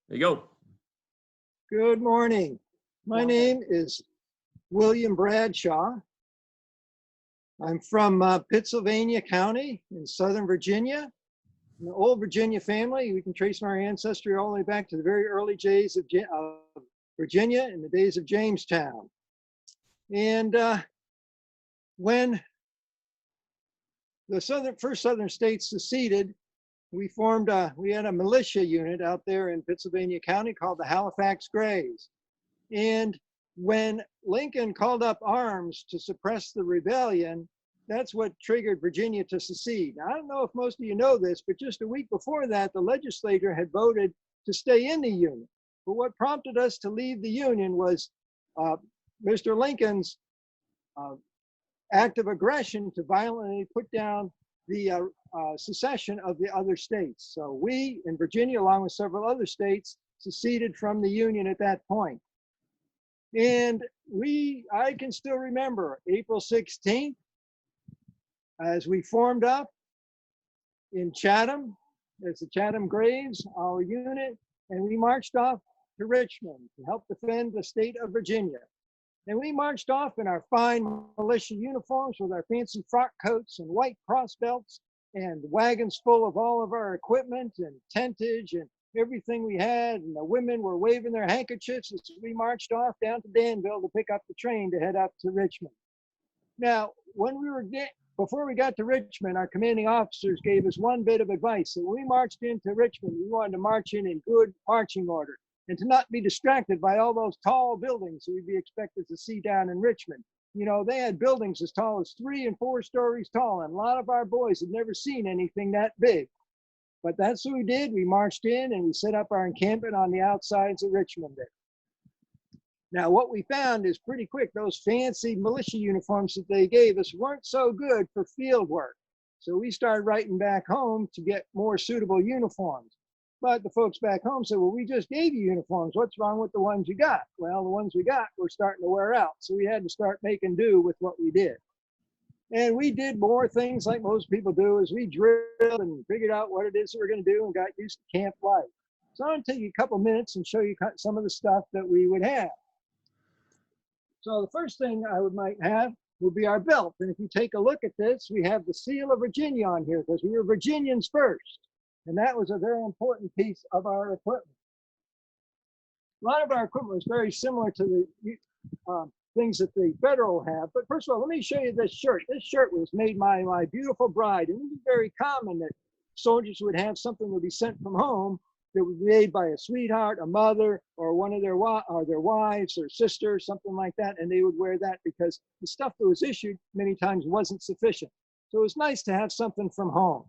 There you go. Good morning. My name is William Bradshaw. I'm from Pittsylvania County in Southern Virginia. An old Virginia family. We can trace our ancestry all the way back to the very early days of Virginia in the days of Jamestown. And when the first Southern states seceded, we had a militia unit out there in Pittsylvania County called the Halifax Greys. And when Lincoln called up arms to suppress the rebellion, that's what triggered Virginia to secede. Now, I don't know if most of you know this, but just a week before that, the legislature had voted to stay in the Union. But what prompted us to leave the Union was Mr. Lincoln's act of aggression to violently put down the secession of the other states. So we in Virginia, along with several other states, seceded from the Union at that point. And I can still remember April 16th, as we formed up in Chatham, it's the Chatham Graves, our unit, and we marched off to Richmond to help defend the state of Virginia. And we marched off in our fine militia uniforms with our fancy frock coats and white cross belts and wagons full of all of our equipment and tentage and everything we had. And the women were waving their handkerchiefs as we marched off down to Danville to pick up the train to head up to Richmond. Now, before we got to Richmond, our commanding officers gave us one bit of advice. So when we marched into Richmond, we wanted to march in good marching order and to not be distracted by all those tall buildings that we'd be expected to see down in Richmond. You know, they had buildings as tall as 3 and 4 stories tall, and a lot of our boys had never seen anything that big. But that's what we did. We marched in and we set up our encampment on the outsides of Richmond there. Now, what we found is pretty quick, those fancy militia uniforms that they gave us weren't so good for field work. So we started writing back home to get more suitable uniforms. But the folks back home said, well, we just gave you uniforms. What's wrong with the ones you got? Well, the ones we got were starting to wear out. So we had to start making do with what we did. And we did more things like most people do, is we drilled and figured out what it is that we're going to do and got used to camp life. So I'm going to take you a couple minutes and show you some of the stuff that we would have. So the first thing I might have would be our belt. And if you take a look at this, we have the seal of Virginia on here because we were Virginians first. And that was a very important piece of our equipment. A lot of our equipment was very similar to the things that the Federal have. But first of all, let me show you this shirt. This shirt was made by my beautiful bride. And it was very common that soldiers would have something that would be sent from home that was made by a sweetheart, a mother, or one of their wives or sisters, something like that, and they would wear that because the stuff that was issued many times wasn't sufficient. So it was nice to have something from home.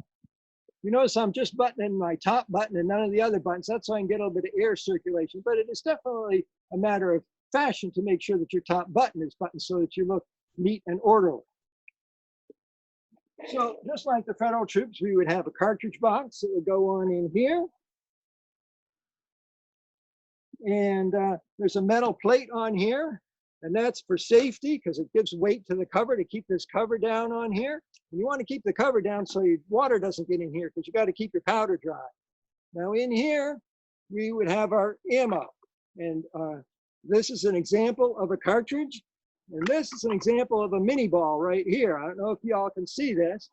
You notice I'm just buttoning my top button and none of the other buttons. That's so I can get a little bit of air circulation, but it is definitely a matter of fashion to make sure that your top button is buttoned so that you look neat and orderly. So just like the Federal troops, we would have a cartridge box that would go on in here. And there's a metal plate on here, and that's for safety because it gives weight to the cover to keep this cover down on here. And you want to keep the cover down so your water doesn't get in here because you got to keep your powder dry. Now in here, we would have our ammo. And this is an example of a cartridge. And this is an example of a mini ball right here. I don't know if y'all can see this.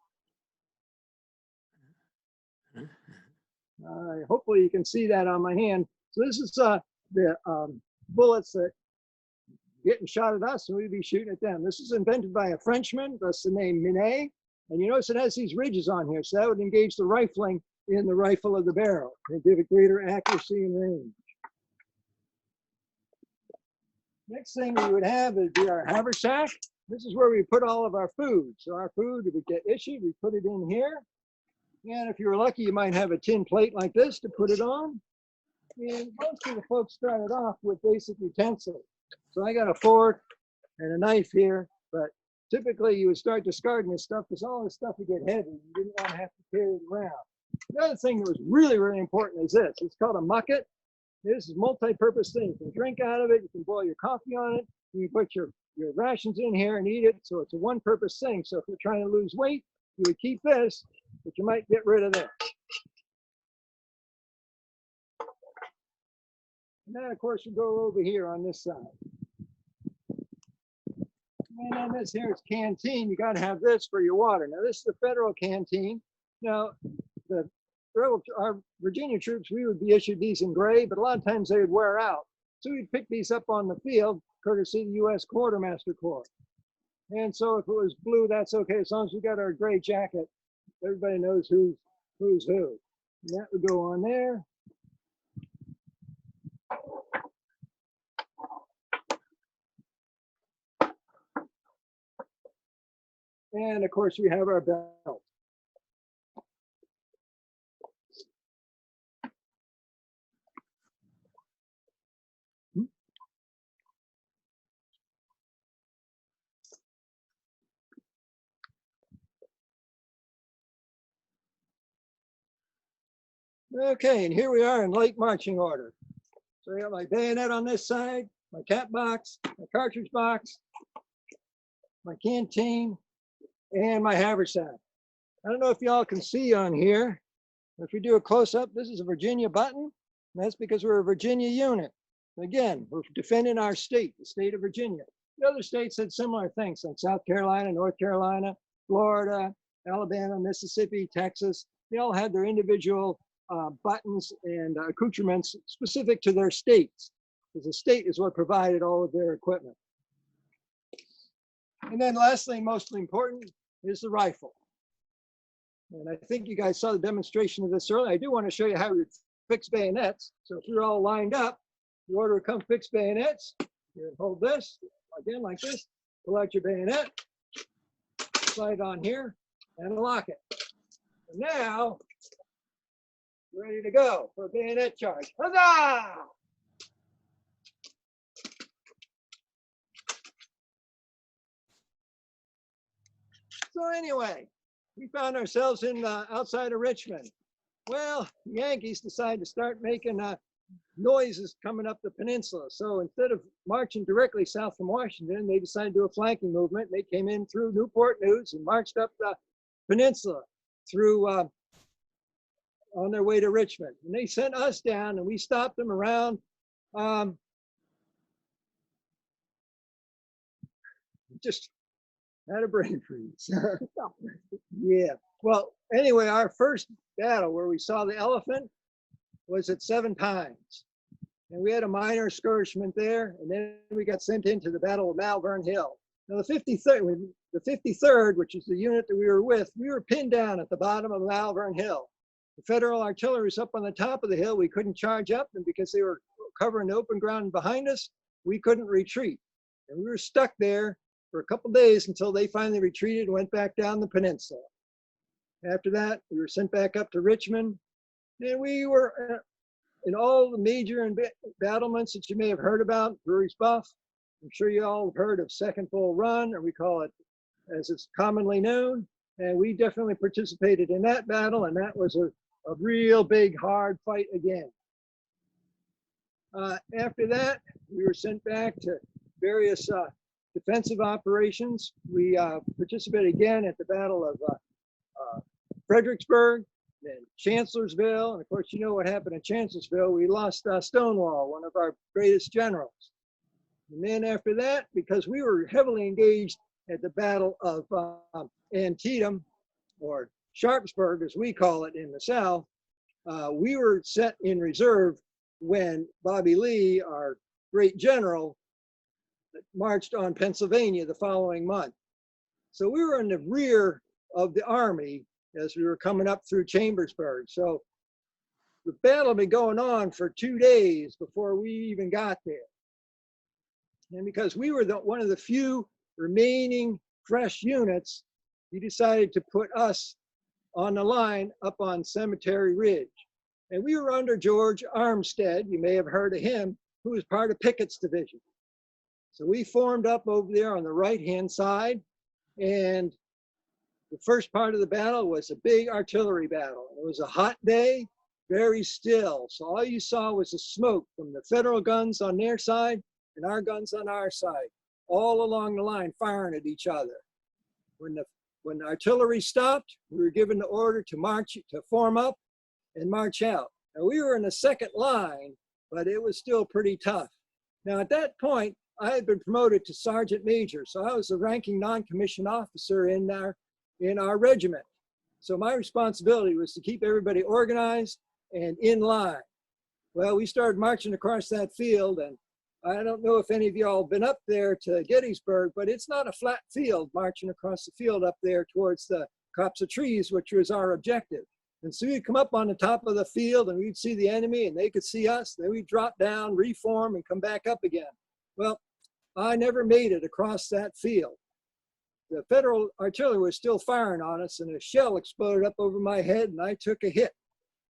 Hopefully you can see that on my hand. So this is the bullets that getting shot at us and we'd be shooting at them. This is invented by a Frenchman. That's the name Minet. And you notice it has these ridges on here. So that would engage the rifling in the rifle of the barrel and give it greater accuracy and range. Next thing we would have would be our haversack. This is where we put all of our food. So our food would get issued, we put it in here. And if you were lucky, you might have a tin plate like this to put it on. And most of the folks started off with basic utensils. So I got a fork and a knife here, but typically you would start discarding this stuff because all this stuff would get heavy. You didn't want to have to carry it around. The other thing that was really, really important is this. It's called a mucket. This is multi-purpose thing. You can drink out of it. You can boil your coffee on it. You can put your rations in here and eat it. So it's a one-purpose thing. So if you're trying to lose weight, you would keep this, but you might get rid of this. now, of course, we go over here on this side. And then this here is canteen. You got to have this for your water. Now, this is the federal canteen. Now, our Virginia troops, we would be issued these in gray, but a lot of times they would wear out. So we'd pick these up on the field, courtesy of the U.S. Quartermaster Corps. And so if it was blue, that's okay. As long as we got our gray jacket, everybody knows who's who. And that would go on there. And of course, we have our belt. Okay, and here we are in late marching order. So I got my bayonet on this side, my cap box, my cartridge box, my canteen, and my haversack. I don't know if y'all can see on here. If we do a close-up, this is a Virginia button. And that's because we're a Virginia unit. Again, we're defending our state, the state of Virginia. The other states had similar things like South Carolina, North Carolina, Florida, Alabama, Mississippi, Texas. They all had their individual buttons and accoutrements specific to their states, because the state is what provided all of their equipment. And then lastly, mostly important, is the rifle. And I think you guys saw the demonstration of this earlier. I do want to show you how you fix bayonets. So if you're all lined up, you order to come fix bayonets. You hold this, again, like this, pull out your bayonet, slide it on here, and lock it. And now, ready to go for a bayonet charge. Huzzah! So anyway, we found ourselves in outside of Richmond. Well, the Yankees decided to start making noises coming up the peninsula. So instead of marching directly south from Washington, they decided to do a flanking movement. They came in through Newport News and marched up the peninsula through on their way to Richmond. And they sent us down, and we stopped them around just had a brain freeze. Yeah. Well, anyway, our first battle where we saw the elephant was at 7 Pines. And we had a minor skirmishment there, and then we got sent into the Battle of Malvern Hill. Now, the 53rd, which is the unit that we were with, we were pinned down at the bottom of Malvern Hill. The Federal artillery was up on the top of the hill. We couldn't charge up, and because they were covering the open ground behind us, we couldn't retreat. And we were stuck there for a couple of days until they finally retreated and went back down the peninsula. After that, we were sent back up to Richmond, and we were in all the major battlements that you may have heard about. Brewery's Buff. I'm sure you all have heard of Second Bull Run, or we call it as it's commonly known. And we definitely participated in that battle, and that was a real big, hard fight again. After that, we were sent back to various defensive operations. We participated again at the Battle of Fredericksburg, then Chancellorsville, and of course, you know what happened at Chancellorsville. We lost Stonewall, one of our greatest generals. And then after that, because we were heavily engaged at the Battle of Antietam, or Sharpsburg, as we call it in the South, we were set in reserve when Bobby Lee, our great general, marched on Pennsylvania the following month. So we were in the rear of the army as we were coming up through Chambersburg. So the battle had been going on for 2 days before we even got there. And because we were one of the few remaining fresh units, he decided to put us on the line up on Cemetery Ridge. And we were under George Armstead, you may have heard of him, who was part of Pickett's division. So we formed up over there on the right-hand side, and the first part of the battle was a big artillery battle. It was a hot day, very still. So all you saw was the smoke from the Federal guns on their side and our guns on our side, all along the line, firing at each other. When the artillery stopped, we were given the order to march, to form up and march out. Now we were in the second line, but it was still pretty tough. Now, at that point, I had been promoted to sergeant major, so I was the ranking non-commissioned officer in our regiment. So my responsibility was to keep everybody organized and in line. Well, we started marching across that field, and I don't know if any of y'all have been up there to Gettysburg, but it's not a flat field marching across the field up there towards the copse of trees, which was our objective. And so we'd come up on the top of the field and we'd see the enemy and they could see us. Then we'd drop down, reform, and come back up again. Well, I never made it across that field. The Federal artillery was still firing on us and a shell exploded up over my head and I took a hit.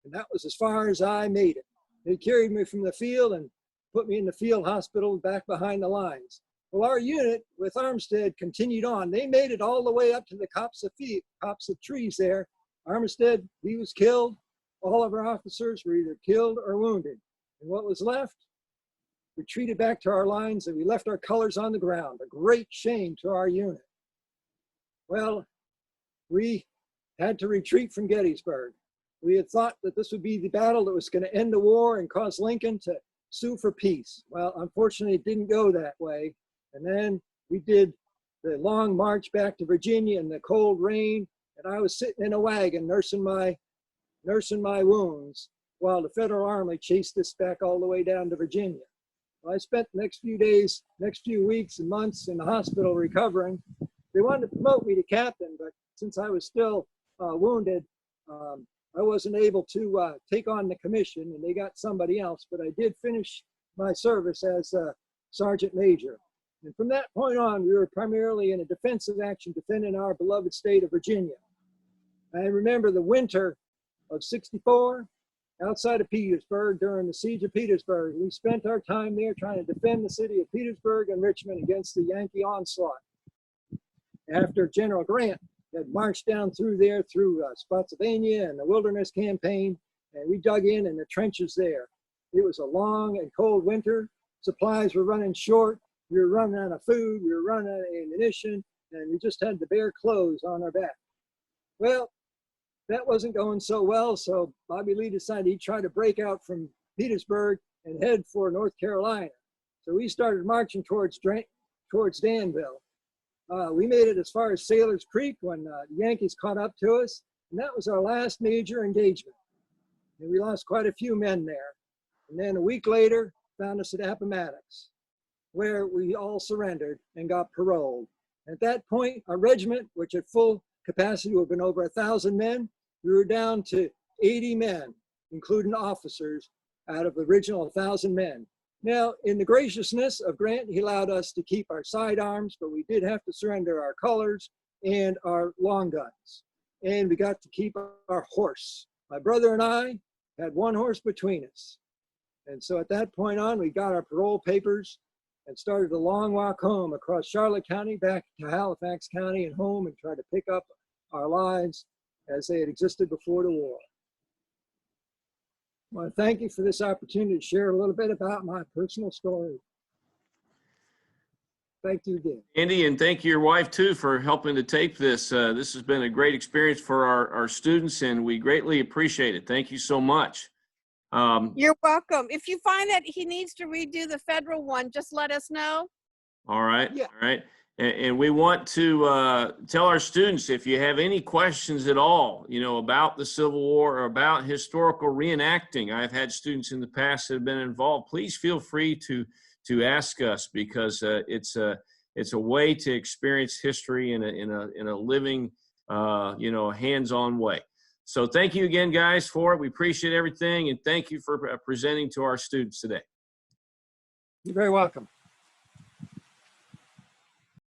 And that was as far as I made it. They carried me from the field and put me in the field hospital back behind the lines. Well, our unit with Armstead continued on. They made it all the way up to the copse of trees there. Armstead, he was killed. All of our officers were either killed or wounded. And what was left, retreated back to our lines and we left our colors on the ground. A great shame to our unit. Well, we had to retreat from Gettysburg. We had thought that this would be the battle that was going to end the war and cause Lincoln to sue for peace. Well, unfortunately, it didn't go that way. And then we did the long march back to Virginia in the cold rain, and I was sitting in a wagon nursing my wounds while the Federal Army chased us back all the way down to Virginia. Well, I spent the next few weeks and months in the hospital recovering. They wanted to promote me to captain, but since I was still wounded, I wasn't able to take on the commission, and they got somebody else, but I did finish my service as a sergeant major. And from that point on, we were primarily in a defensive action defending our beloved state of Virginia. I remember the winter of '64 outside of Petersburg during the siege of Petersburg. We spent our time there trying to defend the city of Petersburg and Richmond against the Yankee onslaught. After General Grant had marched down through there through Spotsylvania and the Wilderness Campaign, and we dug in the trenches there. It was a long and cold winter. Supplies were running short. We were running out of food. We were running out of ammunition, and we just had the bare clothes on our back. Well, that wasn't going so well, so Bobby Lee decided he'd try to break out from Petersburg and head for North Carolina. So we started marching towards Danville. We made it as far as Sailor's Creek when the Yankees caught up to us, and that was our last major engagement. And we lost quite a few men there. And then a week later, found us at Appomattox, where we all surrendered and got paroled. At that point, our regiment, which at full capacity would have been over 1,000 men, we were down to 80 men, including officers, out of the original 1,000 men. Now, in the graciousness of Grant, he allowed us to keep our sidearms, but we did have to surrender our colors and our long guns. And we got to keep our horse. My brother and I had one horse between us. And so at that point on, we got our parole papers and started a long walk home across Charlotte County, back to Halifax County and home, and tried to pick up our lives as they had existed before the war. I want to thank you for this opportunity to share a little bit about my personal story. Thank you again. Andy, and thank you, your wife, too, for helping to tape this. This has been a great experience for our students, and we greatly appreciate it. Thank you so much. You're welcome. If you find that he needs to redo the federal one, just let us know. All right. Yeah. All right. And we want to tell our students, if you have any questions at all, about the Civil War or about historical reenacting, I've had students in the past that have been involved. Please feel free to ask us, because it's a way to experience history in a living, hands-on way. So thank you again, guys, for it. We appreciate everything, and thank you for presenting to our students today. You're very welcome.